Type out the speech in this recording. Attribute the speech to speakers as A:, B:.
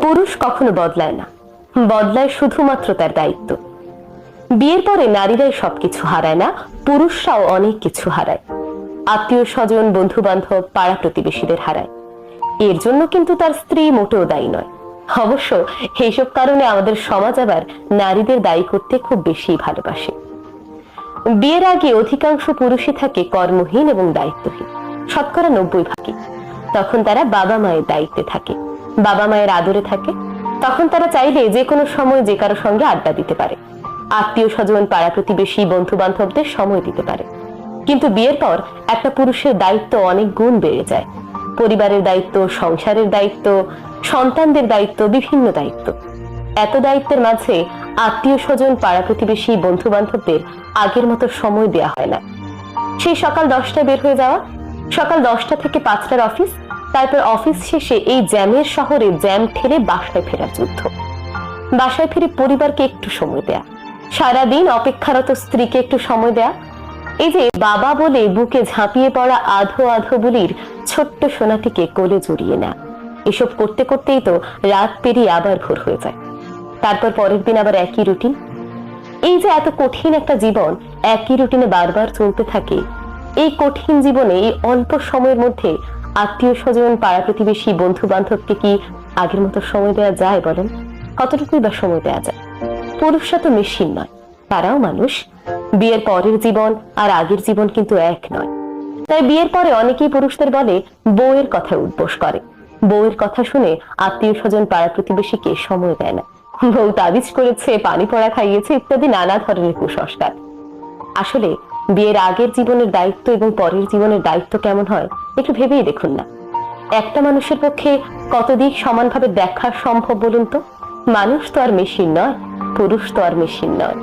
A: পুরুষ কখনো বদলায় না, বদলায় শুধুমাত্র তার দায়িত্ব। বিয়ের পরে নারীরাই সবকিছু হারায় না, পুরুষরাও অনেক কিছু হারায়। আত্মীয় স্বজন, বন্ধু বান্ধব, পাড়া প্রতিবেশীদের হারায়। এর জন্য কিন্তু তার স্ত্রী মোটেও দায়ী নয়। অবশ্য এইসব কারণে আমাদের সমাজ আবার নারীদের দায়ী করতে খুব বেশি ভালোবাসে। বিয়ের আগে অধিকাংশ পুরুষই থাকে কর্মহীন এবং দায়িত্বহীন, শতকরা 90%। তখন তারা বাবা মায়ের দায়িত্বে থাকে, বাবা মায়ের আদরে থাকে। তখন তারা চাইলে যে কোনো সময় যে কারো সঙ্গে আড্ডা দিতে পারে, আত্মীয় স্বজন, পাড়া প্রতিবেশী, বন্ধু বান্ধবদের সময় দিতে পারে। কিন্তু বিয়ের পর একটা পুরুষের দায়িত্ব অনেক গুণ বেড়ে যায়। পরিবারের দায়িত্ব, সংসারের দায়িত্ব, সন্তানদের দায়িত্ব, বিভিন্ন দায়িত্ব। এত দায়িত্বের মাঝে আত্মীয় স্বজন, পাড়া প্রতিবেশী, বন্ধু বান্ধবদের আগের মতো সময় দেয়া হয় না। সেই সকাল 10টায় বের হয়ে যাওয়া, সকাল 10টা থেকে 5টার অফিস, তারপর অফিস শেষে এই জ্যামের শহরে জ্যাম ঠেলে বাসায় ফেরার যুদ্ধ। বাসায় ফিরে পরিবারকে একটু সময় দেয়া, সারাদিন অপেক্ষারত স্ত্রীকে একটু সময় দেয়া, এই যে বাবা বলে বুকে ঝাঁপিয়ে পড়া আধো আধো বুলির ছোট্ট সোনাটিকে কোলে জড়িয়ে নেয়া, এসব করতে করতেই তো রাত পেরিয়ে আবার ভোর হয়ে যায়। তারপর পরের দিন আবার একই রুটিন। এই যে এত কঠিন একটা জীবন একই রুটিনে বারবার চলতে থাকে, এই কঠিন জীবনে এই অল্প সময়ের মধ্যে আত্মীয় স্বজন, পাড়া প্রতিবেশী, বন্ধু বান্ধবকে কি আগের মতো সময় দেওয়া যায় বলেন? কতটুকুই বা সময় দেওয়া যায়? পুরুষরা তো মেশিন নয়, তারাও মানুষ। বিয়ের পরের জীবন আর আগের জীবন কিন্তু এক নয়। তাই বিয়ের পরে অনেকেই পুরুষদের বলে বউয়ের কথা উদ্বোস করে, বউয়ের কথা শুনে আত্মীয় স্বজন, পাড়া প্রতিবেশীকে সময় দেয় না, বউ তাবিজ করেছে, পানি পড়া খাইয়েছে, ইত্যাদি নানা ধরনের কুসংস্কার। আসলে বিয়ের আগের জীবনের দায়িত্ব এবং পরের জীবনের দায়িত্ব কেমন হয় একটু ভেবেই দেখুন না। একটা মানুষের পক্ষে কত দিক সমানভাবে দেখা সম্ভব বলুন তো? মানুষ তো আর মেশিন নয়, পুরুষ তো আর মেশিন নয়।